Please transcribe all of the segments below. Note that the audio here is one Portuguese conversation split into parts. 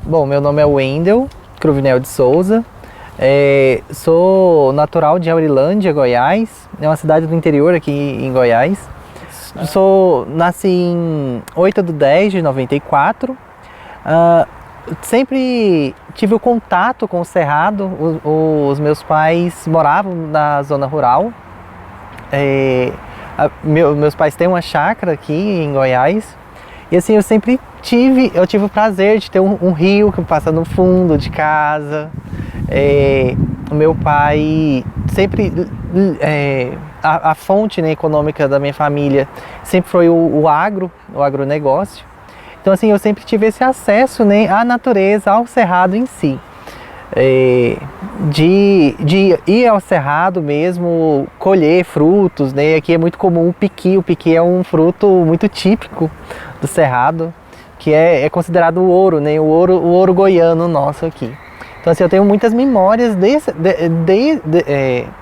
Bom, meu nome é Wendel Cruvinel de Souza, sou natural de Aurilândia, Goiás, é uma cidade do interior aqui em Goiás. Nasci em 8/10/94. Sempre tive o contato com o cerrado. Os meus pais moravam na zona rural. Meus pais têm uma chácara aqui em Goiás. E assim, eu tive o prazer de ter um rio que passa no fundo de casa. O meu pai sempre... a fonte, né, econômica da minha família sempre foi o agronegócio. Então assim, eu sempre tive esse acesso, né, à natureza, ao cerrado em si. De ir ao cerrado mesmo, colher frutos, né? Aqui é muito comum o piqui. O piqui é um fruto muito típico do cerrado, que é considerado o ouro, né? O ouro goiano nosso aqui. Então assim, eu tenho muitas memórias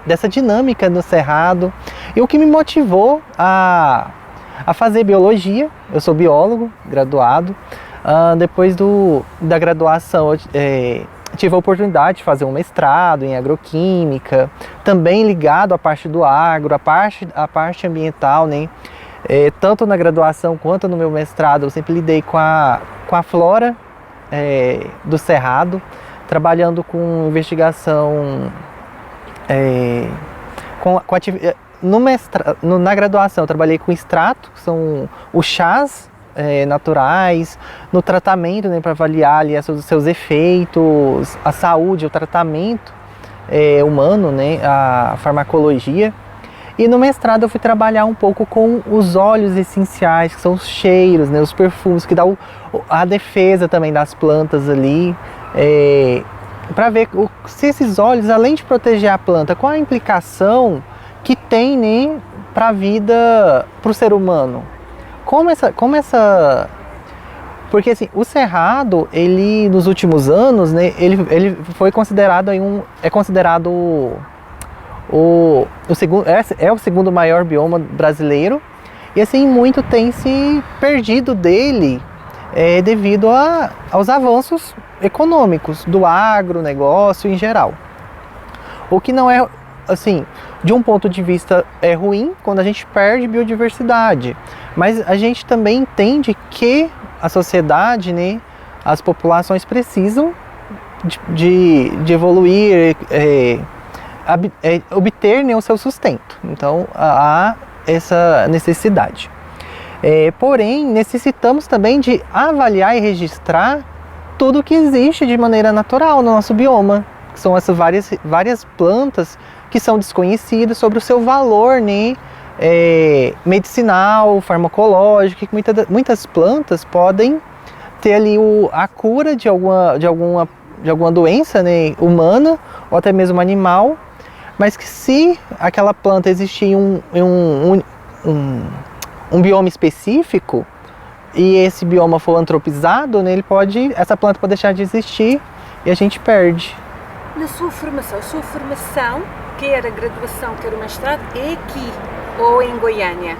dessa dinâmica no cerrado. E o que me motivou a fazer biologia, eu sou biólogo, graduado. Depois da graduação, tive a oportunidade de fazer um mestrado em agroquímica, também ligado à parte do agro, à parte ambiental, né? Tanto na graduação quanto no meu mestrado, eu sempre lidei com a flora do cerrado, trabalhando com investigação, na graduação eu trabalhei com extrato, que são os chás naturais, no tratamento, né, para avaliar ali os seus efeitos, a saúde, o tratamento humano, né, a farmacologia. E no mestrado eu fui trabalhar um pouco com os óleos essenciais, que são os cheiros, né, os perfumes, que dá a defesa também das plantas ali, para ver se esses óleos, além de proteger a planta, qual a implicação que tem, né, para a vida, para o ser humano. Porque assim, o cerrado, ele nos últimos anos, né, ele foi considerado o segundo maior bioma brasileiro. E assim, muito tem se perdido dele devido aos avanços econômicos do agronegócio em geral. O que não é, assim, de um ponto de vista ruim quando a gente perde biodiversidade, mas a gente também entende que a sociedade, né, as populações precisam de evoluir, obter, né, o seu sustento. Então há essa necessidade. Porém, necessitamos também de avaliar e registrar tudo que existe de maneira natural no nosso bioma, que são essas várias plantas que são desconhecidas sobre o seu valor, né, medicinal, farmacológico, que muitas plantas podem ter ali a cura de alguma doença, né, humana ou até mesmo animal, mas que se aquela planta existir em um bioma específico e esse bioma for antropizado, né, essa planta pode deixar de existir e a gente perde. Na sua formação, quer a graduação, quer o mestrado, é aqui ou em Goiânia?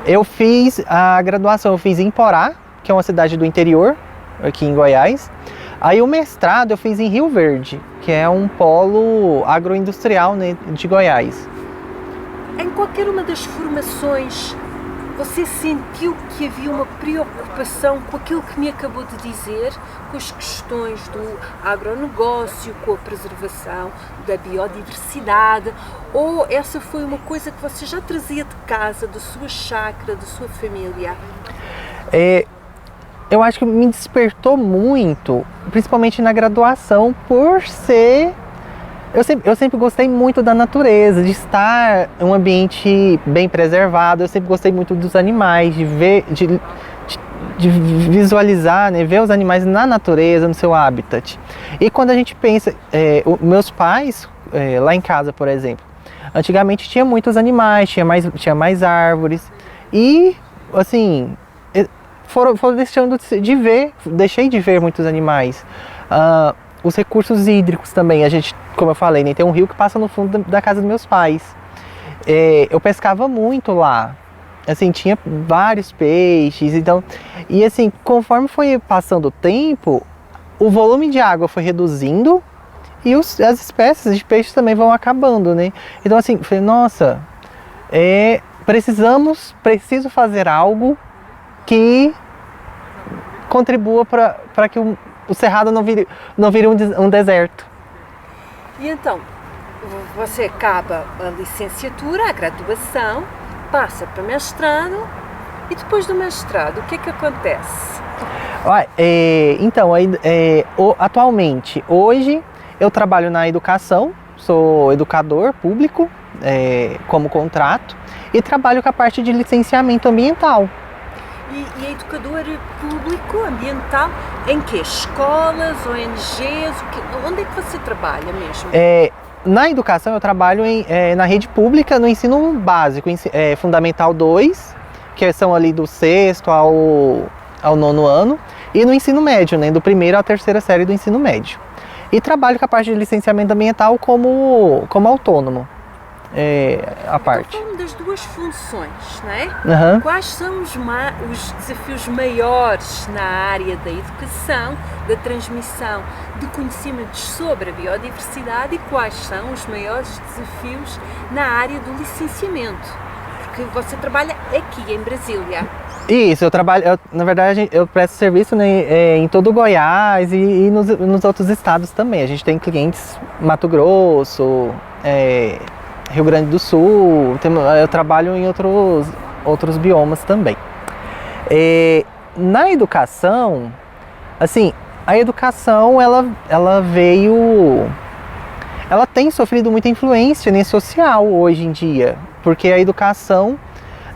Eu fiz a graduação, em Porá, que é uma cidade do interior, aqui em Goiás. Aí o mestrado eu fiz em Rio Verde, que é um polo agroindustrial, né, de Goiás. Em qualquer uma das formações, você sentiu que havia uma preocupação com aquilo que me acabou de dizer, com as questões do agronegócio, com a preservação da biodiversidade, ou essa foi uma coisa que você já trazia de casa, da sua chácara, da sua família? Eu acho que me despertou muito, principalmente na graduação, por ser... Eu sempre gostei muito da natureza, de estar em um ambiente bem preservado. Eu sempre gostei muito dos animais, de ver, de visualizar, né, ver os animais na natureza, no seu habitat. E quando a gente pensa, meus pais, lá em casa, por exemplo, antigamente tinha muitos animais, tinha mais árvores. E, assim, foram deixando de ver, deixei de ver muitos animais. Os recursos hídricos também, a gente, como eu falei, né, tem um rio que passa no fundo da casa dos meus pais. Eu pescava muito lá, assim, tinha vários peixes, então, e assim, conforme foi passando o tempo, o volume de água foi reduzindo e as espécies de peixe também vão acabando, né? Então assim, falei, nossa, preciso fazer algo que contribua para que o Cerrado não vire um deserto. E então, você acaba a licenciatura, a graduação, passa para mestrado e depois do mestrado, o que é que acontece? Então, atualmente, hoje eu trabalho na educação, sou educador público como contrato e trabalho com a parte de licenciamento ambiental. E é educador público, ambiental, em que? Escolas, ONGs, onde é que você trabalha mesmo? Na educação eu trabalho na rede pública, no ensino básico, Fundamental 2, que são ali do 6º ao 9º ano, e no ensino médio, né, do 1º à 3ª série do ensino médio. E trabalho com a parte de licenciamento ambiental como autônomo. A parte. Então, falando das duas funções, não é? Uhum. Quais são os desafios maiores na área da educação, da transmissão de conhecimentos sobre a biodiversidade, e quais são os maiores desafios na área do licenciamento? Porque você trabalha aqui em Brasília. Isso, na verdade eu presto serviço, né, em todo o Goiás e nos outros estados também. A gente tem clientes Mato Grosso, Rio Grande do Sul, eu trabalho em outros biomas também. Na educação, assim, a educação ela tem sofrido muita influência, né, social hoje em dia, porque a educação,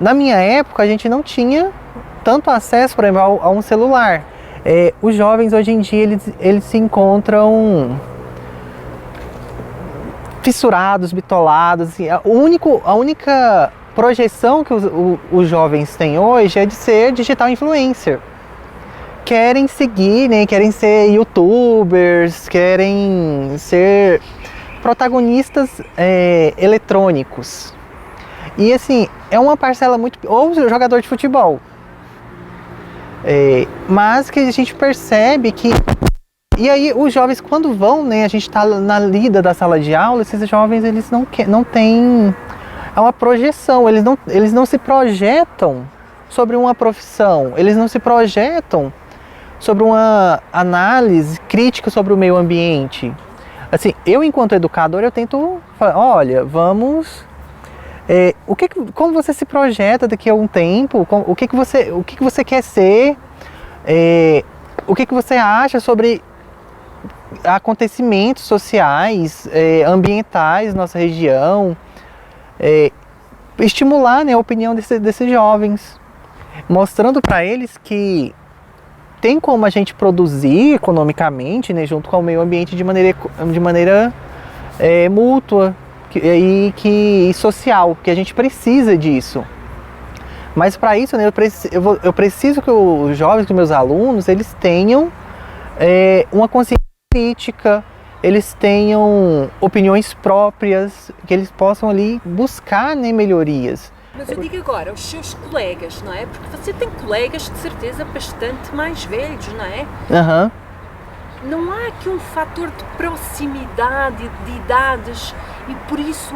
na minha época, a gente não tinha tanto acesso, por exemplo, a um celular. Os jovens hoje em dia eles se encontram fissurados, bitolados, assim. A única projeção que os jovens têm hoje é de ser digital influencer. Querem seguir, né? Querem ser youtubers, querem ser protagonistas eletrônicos. E assim, é uma parcela muito... Ou jogador de futebol. Mas que a gente percebe que... E aí os jovens quando vão, né, a gente está na lida da sala de aula, esses jovens eles não têm uma projeção, eles não se projetam sobre uma profissão, eles não se projetam sobre uma análise crítica sobre o meio ambiente. Assim, eu enquanto educador eu tento falar, olha, vamos... como você se projeta daqui a um tempo, o que você quer ser, o que você acha sobre acontecimentos sociais, ambientais na nossa região, estimular, né, a opinião desses jovens, mostrando para eles que tem como a gente produzir economicamente, né, junto com o meio ambiente de maneira mútua e social, que a gente precisa disso. Mas para isso, né, eu preciso que os jovens, que meus alunos, eles tenham uma consciência crítica, eles tenham opiniões próprias, que eles possam ali buscar, né, melhorias. Mas eu digo agora, os seus colegas, não é? Porque você tem colegas de certeza bastante mais velhos, não é? Uhum. Não há aqui um fator de proximidade, de idades, e por isso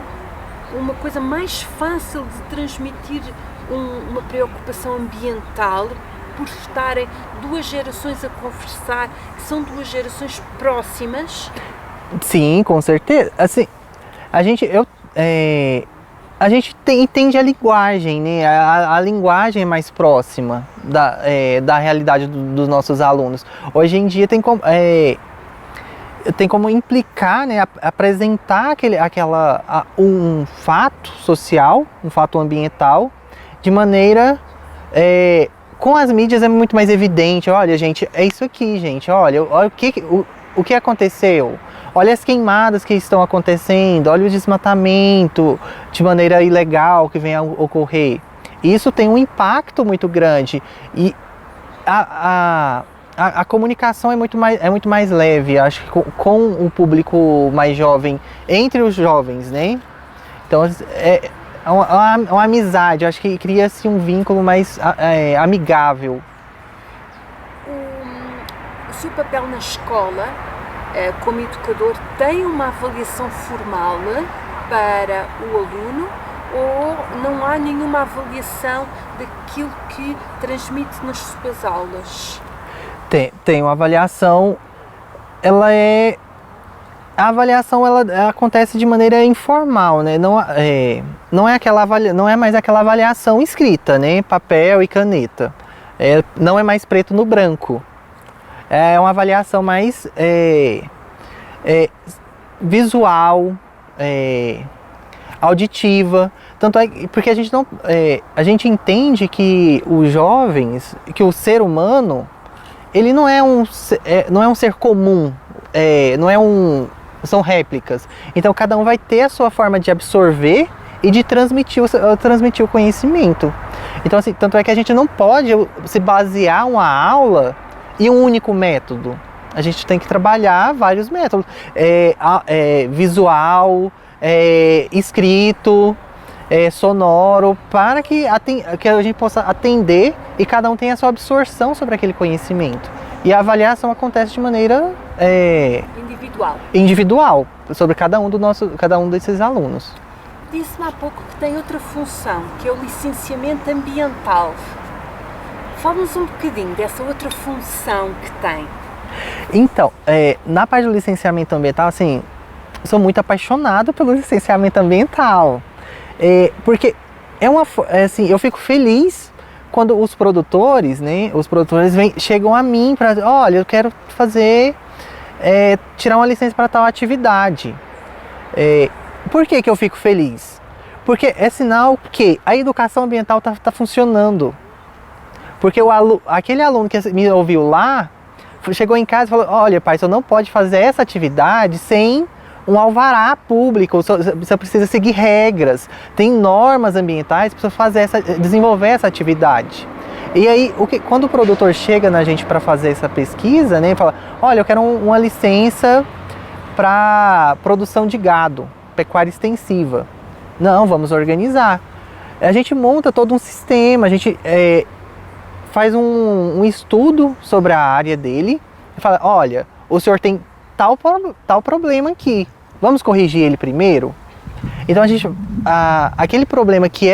uma coisa mais fácil de transmitir uma preocupação ambiental, por estarem duas gerações a conversar, que são duas gerações próximas? Sim, com certeza. Assim, a gente entende a linguagem, né? A linguagem é mais próxima da realidade dos nossos alunos. Hoje em dia tem como implicar, né? Apresentar um fato social, um fato ambiental, de maneira... com as mídias é muito mais evidente. Olha, gente, é isso aqui, gente. Olha o que aconteceu. Olha as queimadas que estão acontecendo. Olha o desmatamento de maneira ilegal que vem a ocorrer. Isso tem um impacto muito grande. E a comunicação é muito mais leve, acho que com o público mais jovem, entre os jovens, né? Então, uma amizade, acho que cria-se um vínculo mais amigável. O seu papel na escola, como educador, tem uma avaliação formal para o aluno ou não há nenhuma avaliação daquilo que transmite nas suas aulas? Tem uma avaliação, a avaliação ela acontece de maneira informal, né? Não é mais aquela avaliação escrita, né? Papel e caneta. Não é mais preto no branco. É uma avaliação mais visual, auditiva. Tanto é porque a gente entende que os jovens, que o ser humano, ele não é um ser comum, são réplicas. Então cada um vai ter a sua forma de absorver e de transmitir o conhecimento. Então assim, tanto é que a gente não pode se basear uma aula em um único método. A gente tem que trabalhar vários métodos. Visual, escrito, sonoro, para que a gente possa atender e cada um tenha a sua absorção sobre aquele conhecimento. E a avaliação acontece de maneira individual sobre cada um desses alunos. Disse-me há pouco que tem outra função, que é o licenciamento ambiental. Fala-nos um bocadinho dessa outra função que tem. Então, na parte do licenciamento ambiental, assim, eu sou muito apaixonado pelo licenciamento ambiental. Porque eu fico feliz quando os produtores, né, chegam a mim para, olha, eu quero tirar uma licença para tal atividade. Por que eu fico feliz? Porque é sinal que a educação ambiental está funcionando. Porque aquele aluno que me ouviu lá, chegou em casa e falou, olha, pai, você não pode fazer essa atividade sem um alvará público, você precisa seguir regras, tem normas ambientais para desenvolver essa atividade. E aí, quando o produtor chega na gente para fazer essa pesquisa, né, fala, olha, eu quero uma licença para produção de gado, pecuária extensiva. Não, vamos organizar. A gente monta todo um sistema, a gente faz um estudo sobre a área dele e fala, olha, o senhor tem tal problema aqui, vamos corrigir ele primeiro? Então aquele problema que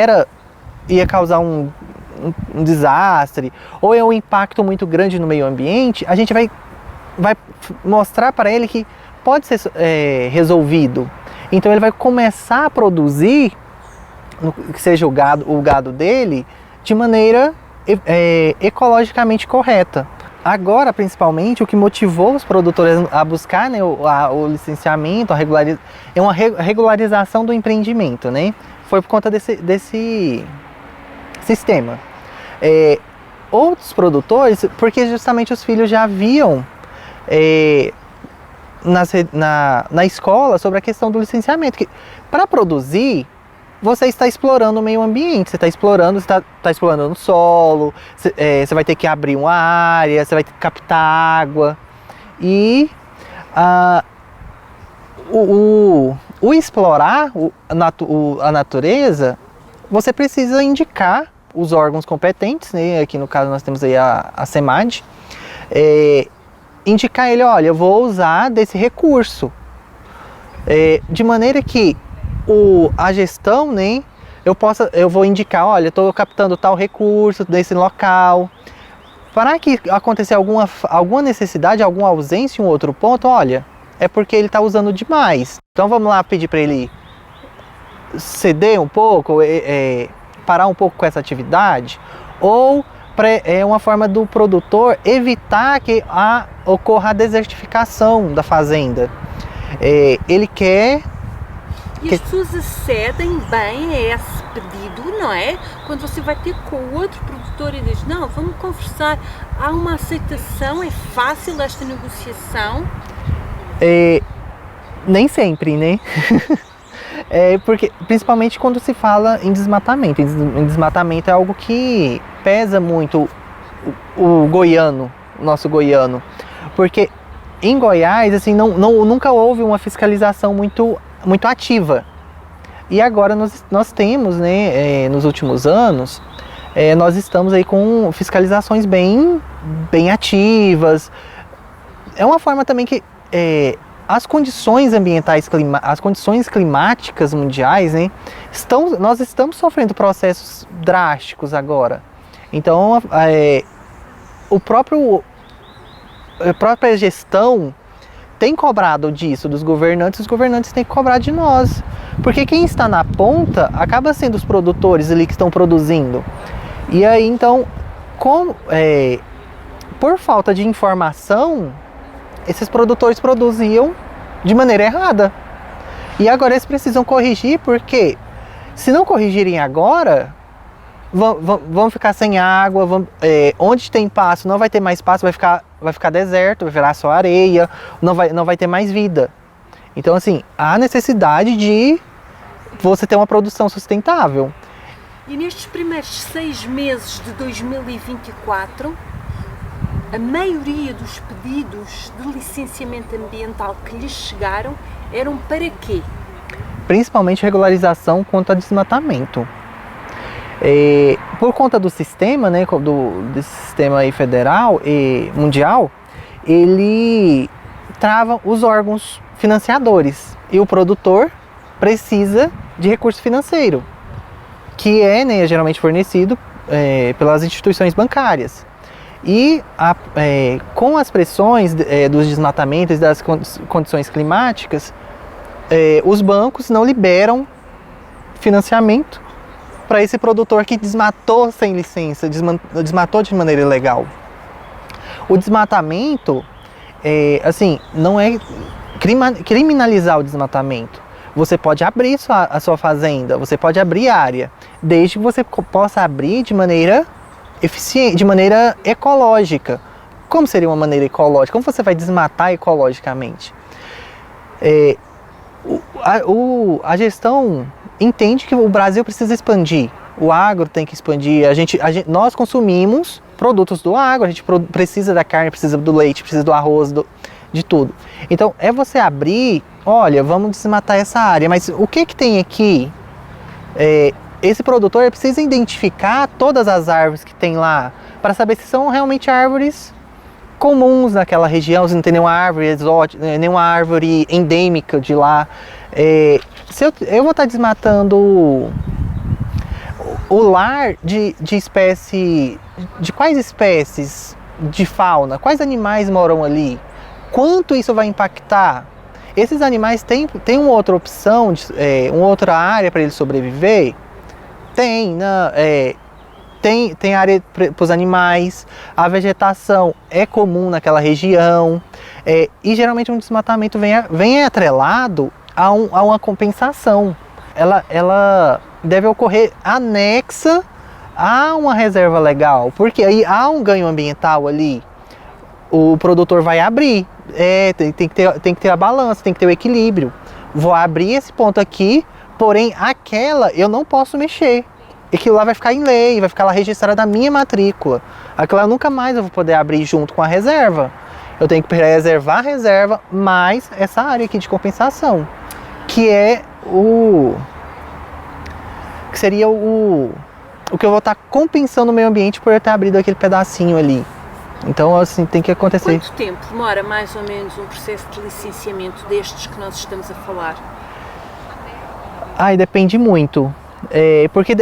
ia causar um desastre ou é um impacto muito grande no meio ambiente, a gente vai mostrar para ele que pode ser resolvido. Então ele vai começar a produzir, que seja o gado dele, de maneira ecologicamente correta. Agora, principalmente, o que motivou os produtores a buscar, né, o licenciamento, é uma regularização do empreendimento, né? Foi por conta desse sistema. Outros produtores, porque justamente os filhos já viam na escola sobre a questão do licenciamento, que para produzir, você está explorando o meio ambiente, você está explorando o solo, você vai ter que abrir uma área, você vai ter que captar água. E o explorar a natureza, você precisa indicar os órgãos competentes, né? Aqui no caso nós temos aí a SEMAD, indicar ele, olha, eu vou usar desse recurso, de maneira que a gestão, né, eu vou indicar, olha, estou captando tal recurso desse local. Para que acontecer alguma necessidade, alguma ausência em um outro ponto, olha, é porque ele está usando demais. Então vamos lá pedir para ele ceder um pouco, parar um pouco com essa atividade, ou é uma forma do produtor evitar que ocorra a desertificação da fazenda. Ele quer... E as pessoas acedem bem a esse pedido, não é? Quando você vai ter com o outro produtor e diz, não, vamos conversar, há uma aceitação, é fácil esta negociação? Nem sempre, né? Porque, principalmente quando se fala em desmatamento. Em desmatamento é algo que pesa muito o nosso goiano. Porque em Goiás, assim, nunca houve uma fiscalização muito ativa. E agora nós temos, né, nos últimos anos, nós estamos aí com fiscalizações bem ativas. é uma forma também que as condições ambientais, as condições climáticas mundiais, né, nós estamos sofrendo processos drásticos agora. Então, a própria gestão tem cobrado disso dos governantes, os governantes têm que cobrar de nós. Porque quem está na ponta acaba sendo os produtores ali que estão produzindo. E aí, então, por falta de informação, esses produtores produziam de maneira errada. E agora eles precisam corrigir, porque se não corrigirem agora, vão ficar sem água, onde tem pasto não vai ter mais pasto, vai ficar deserto, vai virar só areia, não vai ter mais vida. Então, assim, há necessidade de você ter uma produção sustentável. E nestes primeiros 6 meses de 2024, a maioria dos pedidos de licenciamento ambiental que lhes chegaram eram para quê? Principalmente regularização quanto a desmatamento. Por conta do sistema, né, desse sistema aí federal e mundial, ele trava os órgãos financiadores e o produtor precisa de recurso financeiro, que é, né, geralmente fornecido pelas instituições bancárias. E com as pressões dos desmatamentos e das condições climáticas, os bancos não liberam financiamento para esse produtor que desmatou sem licença, desmatou de maneira ilegal. O desmatamento, assim, não é criminalizar o desmatamento. Você pode abrir a sua fazenda, você pode abrir área, desde que você possa abrir de maneira eficiente, de maneira ecológica. Como seria uma maneira ecológica? Como você vai desmatar ecologicamente? A gestão entende que o Brasil precisa expandir, o agro tem que expandir, nós consumimos produtos do agro, a gente precisa da carne, precisa do leite, precisa do arroz, de tudo. Então, você abrir, olha, vamos desmatar essa área, mas o que tem aqui? Esse produtor precisa identificar todas as árvores que tem lá, para saber se são realmente árvores comuns naquela região, se não tem nenhuma árvore exótica, nenhuma árvore endêmica de lá. Se eu vou estar desmatando o lar de espécie, de quais espécies de fauna, quais animais moram ali, quanto isso vai impactar? Esses animais têm uma outra opção, uma outra área para eles sobreviver? Tem, né? Tem área para os animais, a vegetação é comum naquela região, e geralmente um desmatamento vem atrelado a uma compensação. Ela deve ocorrer anexa a uma reserva legal, porque aí há um ganho ambiental ali. O produtor vai abrir, tem que ter a balança, tem que ter o equilíbrio. Vou abrir esse ponto aqui, porém aquela eu não posso mexer. Aquilo lá vai ficar em lei, vai ficar lá registrado na minha matrícula. Aquilo lá nunca mais eu vou poder abrir junto com a reserva. Eu tenho que preservar a reserva mais essa área aqui de compensação, que seria o que eu vou estar compensando o meio ambiente por eu ter abrido aquele pedacinho ali. Então, assim, tem que acontecer. Quanto tempo demora mais ou menos um processo de licenciamento destes que nós estamos a falar? Depende muito. Porque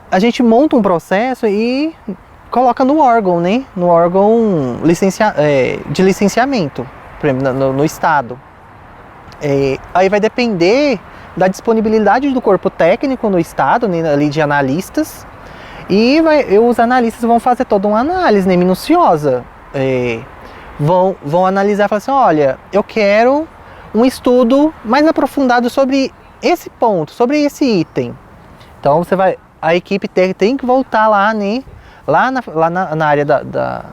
a gente monta um processo e coloca no órgão, né? No órgão de licenciamento, por exemplo, no estado. Aí vai depender da disponibilidade do corpo técnico no estado, né, ali de analistas. E os analistas vão fazer toda uma análise, né, minuciosa. Vão analisar e falar assim, olha, eu quero um estudo mais aprofundado sobre esse ponto, sobre esse item. Então a equipe tem que voltar lá, né, lá na área da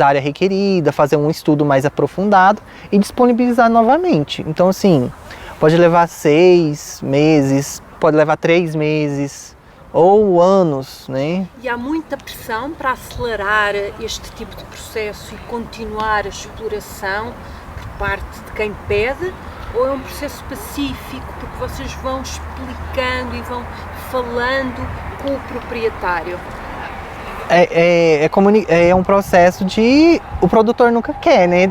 área requerida, fazer um estudo mais aprofundado e disponibilizar novamente. Então, assim, pode levar 6 meses, pode levar 3 meses ou anos, né? E há muita pressão para acelerar este tipo de processo e continuar a exploração por parte de quem pede, ou é um processo pacífico porque vocês vão explicando e vão falando com o proprietário? É um processo de... O produtor nunca quer, né?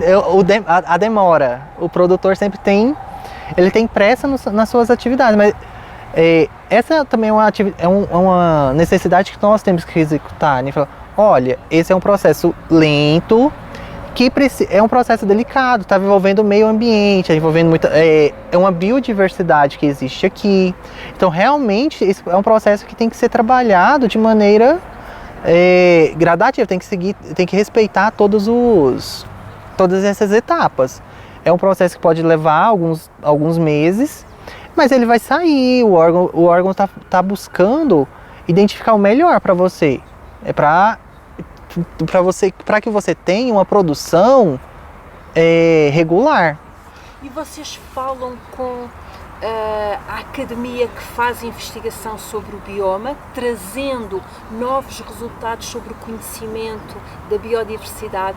A demora. O produtor sempre tem... Ele tem pressa nas suas atividades, mas essa também é uma necessidade que nós temos que executar, né? Falar, olha, esse é um processo lento, que é um processo delicado, está envolvendo o meio ambiente, está envolvendo é uma biodiversidade que existe aqui. Então, realmente, esse é um processo que tem que ser trabalhado de maneira gradativa, tem que respeitar todas essas etapas. É um processo que pode levar alguns meses, mas ele vai sair, o órgão tá buscando identificar o melhor para você. Para que você tenha uma produção regular. E vocês falam com a academia que faz investigação sobre o bioma, trazendo novos resultados sobre o conhecimento da biodiversidade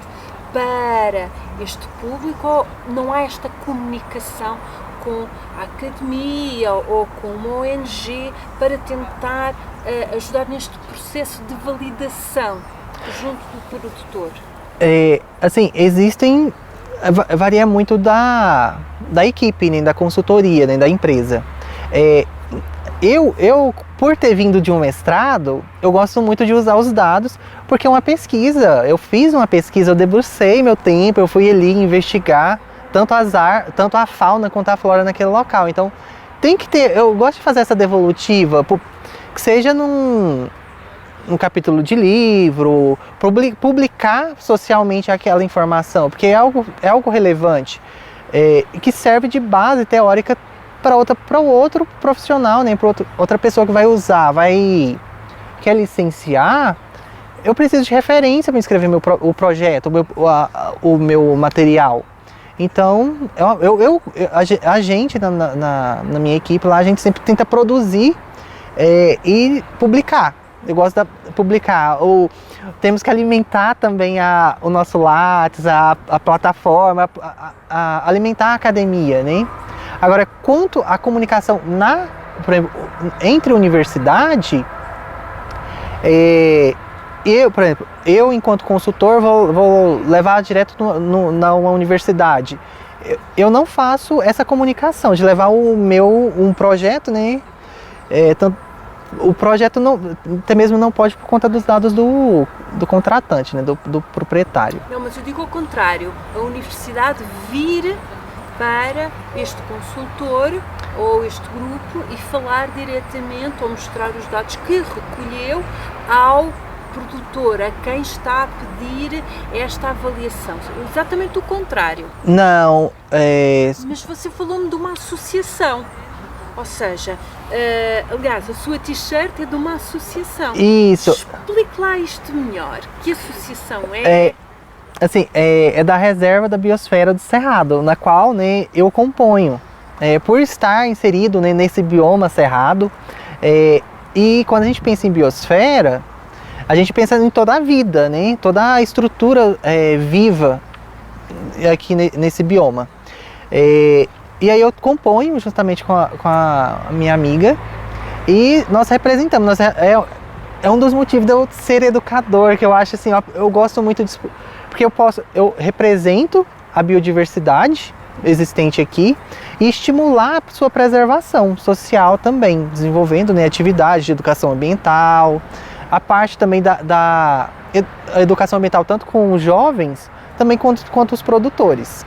para este público, ou não há esta comunicação com a academia ou com uma ONG para tentar ajudar neste processo de validação junto do produtor? Assim, varia muito da equipe, né, da consultoria, né, da empresa. Eu, por ter vindo de um mestrado, eu gosto muito de usar os dados, porque é uma pesquisa. Eu fiz uma pesquisa, eu debrucei meu tempo, eu fui ali investigar tanto a fauna quanto a flora naquele local. Então, tem que ter... Eu gosto de fazer essa devolutiva, que seja num capítulo de livro, publicar socialmente aquela informação, porque é algo relevante, que serve de base teórica para o outro profissional, né, para outra pessoa que vai usar, quer licenciar. Eu preciso de referência para escrever o projeto, o meu material. Então, a gente, na minha equipe lá, a gente sempre tenta produzir e publicar. Eu gosto de publicar. Temos que alimentar também o nosso Lattes, a plataforma, alimentar a academia, né? Agora, quanto à comunicação por exemplo, entre universidade, eu enquanto consultor vou levar direto na universidade. Eu não faço essa comunicação de levar um projeto, né? O projeto até mesmo não pode por conta dos dados do contratante, né? do proprietário. Não, mas eu digo ao contrário, a universidade vir para este consultor ou este grupo e falar diretamente ou mostrar os dados que recolheu ao produtor, a quem está a pedir esta avaliação. Exatamente o contrário. Não, Mas você falou-me de uma associação. Ou seja, aliás, a sua t-shirt é de uma associação. Isso. Explique lá isto melhor. Que associação é? Assim, é da Reserva da Biosfera do Cerrado, na qual, né, eu componho. Por estar inserido, né, nesse bioma cerrado, e quando a gente pensa em biosfera, a gente pensa em toda a vida, né, toda a estrutura viva aqui nesse bioma. E aí eu componho justamente com a minha amiga e nós representamos. É um dos motivos de eu ser educador, que eu acho assim, eu gosto muito disso, porque eu represento a biodiversidade existente aqui e estimular a sua preservação social também, desenvolvendo, né, atividades de educação ambiental, a parte também da educação ambiental tanto com os jovens, também quanto os produtores.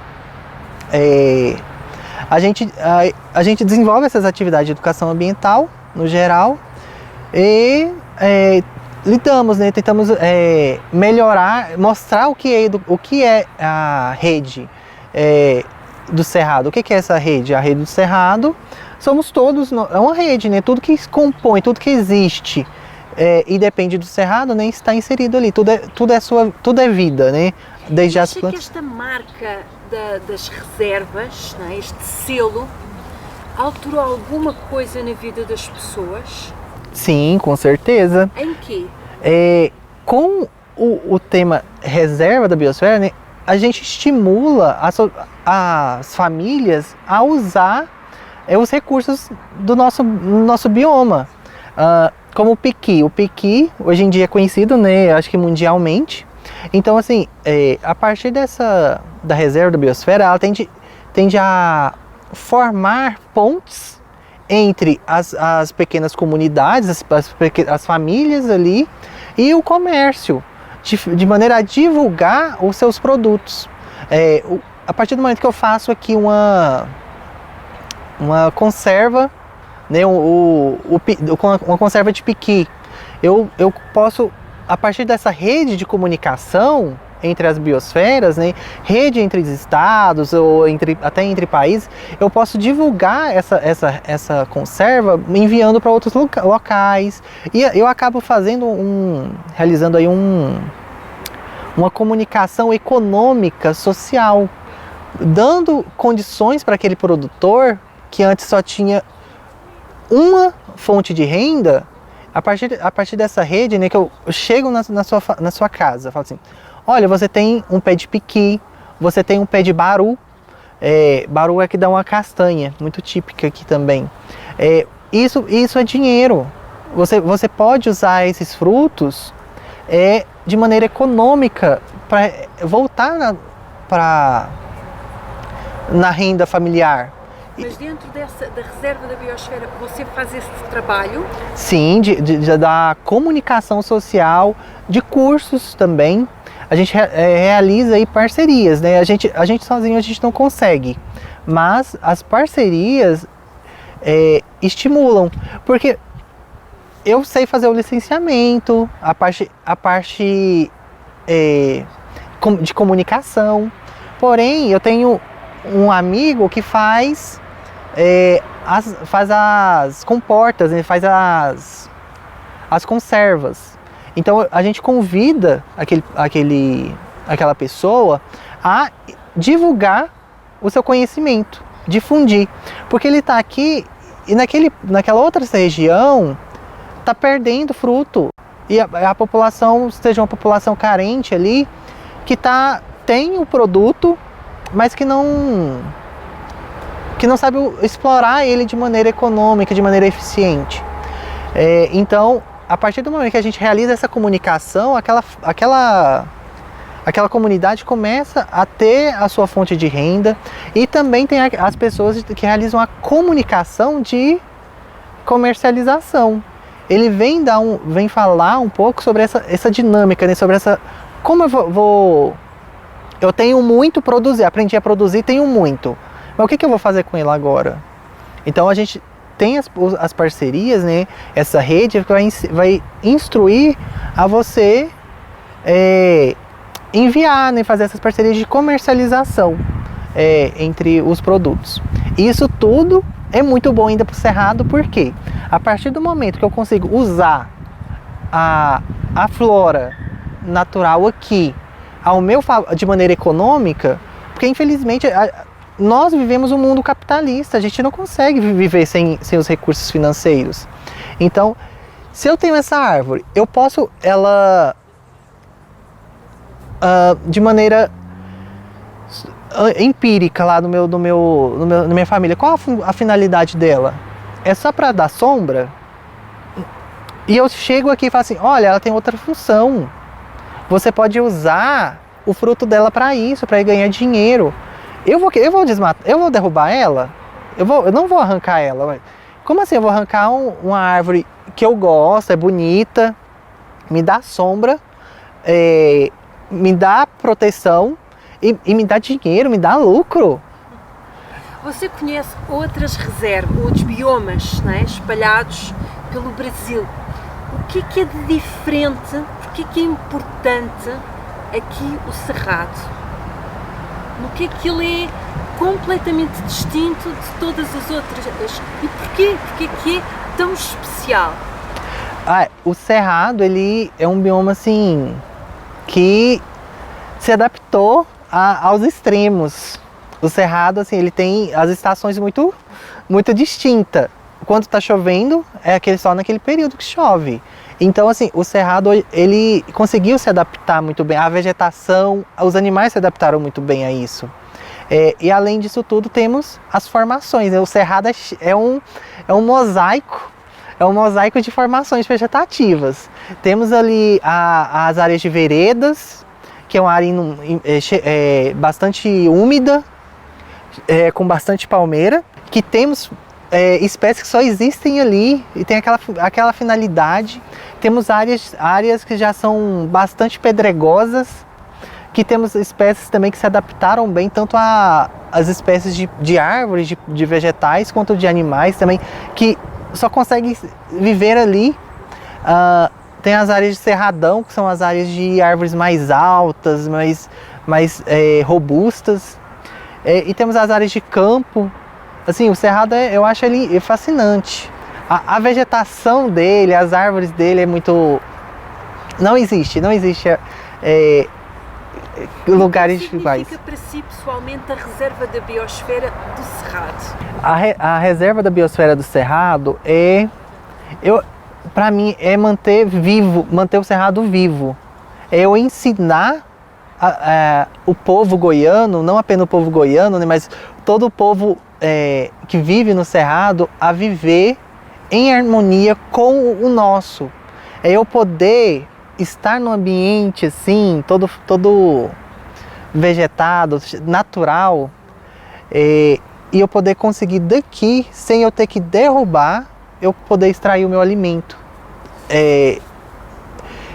A gente desenvolve essas atividades de educação ambiental, no geral, e lidamos, né, tentamos melhorar, mostrar o que é a rede do Cerrado. O que é essa rede? A rede do Cerrado somos todos, é uma rede, né? Tudo que compõe, tudo que existe e depende do Cerrado, né, está inserido ali. Tudo é vida, né? Desde as plantas. Que esta marca das reservas, né, este selo, alterou alguma coisa na vida das pessoas? Sim, com certeza. Em quê? Com o tema reserva da biosfera, né, a gente estimula as famílias a usar os recursos do nosso bioma. como o piqui. O piqui, hoje em dia é conhecido, né, acho que mundialmente. Então, assim, a partir da reserva da biosfera, ela tende a formar pontes entre as pequenas comunidades, as famílias ali, e o comércio, de maneira a divulgar os seus produtos. A partir do momento que eu faço aqui uma conserva, né, uma conserva de piqui, eu posso, a partir dessa rede de comunicação entre as biosferas, né, rede entre os estados ou até entre países, eu posso divulgar essa conserva enviando para outros locais, e eu acabo realizando aí uma comunicação econômica, social, dando condições para aquele produtor que antes só tinha uma fonte de renda. A partir dessa rede, né, que eu chego na sua casa, falo assim: olha, você tem um pé de piqui, você tem um pé de baru. Baru é que dá uma castanha, muito típica aqui também. Isso é dinheiro. Você pode usar esses frutos de maneira econômica para voltar na renda familiar. Mas dentro da reserva da biosfera, você faz esse trabalho? Sim, da comunicação social, de cursos também. A gente realiza aí parcerias, né? A gente sozinho a gente não consegue, mas as parcerias estimulam, porque eu sei fazer o licenciamento, a parte de comunicação, porém eu tenho um amigo que faz as comportas, né? Faz as conservas. Então a gente convida aquela pessoa a divulgar o seu conhecimento, difundir, porque ele está aqui e naquela outra região está perdendo fruto, e a população, seja uma população carente ali, que tem o produto, mas que não sabe explorar ele de maneira econômica, de maneira eficiente. Então, a partir do momento que a gente realiza essa comunicação, aquela comunidade começa a ter a sua fonte de renda, e também tem as pessoas que realizam a comunicação de comercialização. Ele vem falar um pouco sobre essa dinâmica, né? Sobre como eu tenho muito produzir, aprendi a produzir, tenho muito, mas o que eu vou fazer com ele agora? Então a gente tem as parcerias, né? Essa rede que vai instruir a você enviar, né? Fazer essas parcerias de comercialização entre os produtos. Isso tudo é muito bom ainda para o Cerrado, porque a partir do momento que eu consigo usar a flora natural aqui de maneira econômica, porque infelizmente nós vivemos um mundo capitalista, a gente não consegue viver sem os recursos financeiros. Então, se eu tenho essa árvore, eu posso ela de maneira empírica lá na minha família. Qual a finalidade dela? É só para dar sombra? E eu chego aqui e falo assim: olha, ela tem outra função. Você pode usar o fruto dela para isso, para ganhar dinheiro. Eu vou desmatar, eu vou derrubar ela? Eu não vou arrancar ela. Como assim eu vou arrancar uma árvore que eu gosto, é bonita, me dá sombra, me dá proteção e me dá dinheiro, me dá lucro? Você conhece outras reservas, outros biomas, né, espalhados pelo Brasil. O que é de diferente? Porque é importante aqui o Cerrado? No que ele é completamente distinto de todas as outras? E porquê? Porque é que é tão especial? O Cerrado, ele é um bioma assim que se adaptou aos extremos. O Cerrado, assim, ele tem as estações muito, muito distintas. Quando está chovendo, é só naquele período que chove. Então, assim, o Cerrado, ele conseguiu se adaptar muito bem. A vegetação, os animais se adaptaram muito bem a isso. E além disso tudo, temos as formações. O Cerrado é um mosaico é um mosaico de formações vegetativas. Temos ali as áreas de veredas, que é uma área bastante úmida, com bastante palmeira, que temos espécies que só existem ali e tem aquela finalidade. Temos áreas que já são bastante pedregosas, que temos espécies também que se adaptaram bem, tanto as espécies de árvores, de vegetais, quanto de animais também, que só conseguem viver ali. Tem as áreas de cerradão, que são as áreas de árvores mais altas, mais robustas. E temos as áreas de campo. Assim, o cerrado, eu acho ele fascinante. A vegetação dele, as árvores dele é muito... Não existe lugares iguais. O que significa para si, pessoalmente, a reserva da biosfera do Cerrado? A reserva da biosfera do Cerrado para mim, é manter o Cerrado vivo. É eu ensinar o povo goiano, não apenas o povo goiano, né, mas todo o povo que vive no Cerrado a viver em harmonia com o nosso. É eu poder estar num ambiente assim, todo vegetado, natural, e eu poder conseguir daqui, sem eu ter que derrubar, eu poder extrair o meu alimento.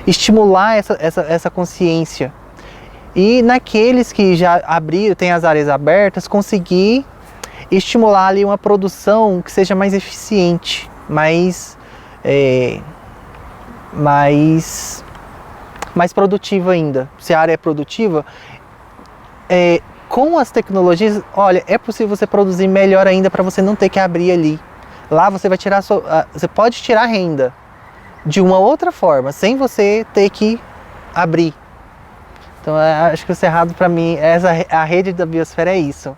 Estimular essa consciência. E naqueles que já abriram, tem as áreas abertas, conseguir estimular ali uma produção que seja mais eficiente, mais produtiva ainda. Se a área é produtiva, com as tecnologias, olha, é possível você produzir melhor ainda para você não ter que abrir ali. Lá você vai tirar você pode tirar renda de uma outra forma, sem você ter que abrir. Então acho que o Cerrado, para mim, a rede da biosfera é isso.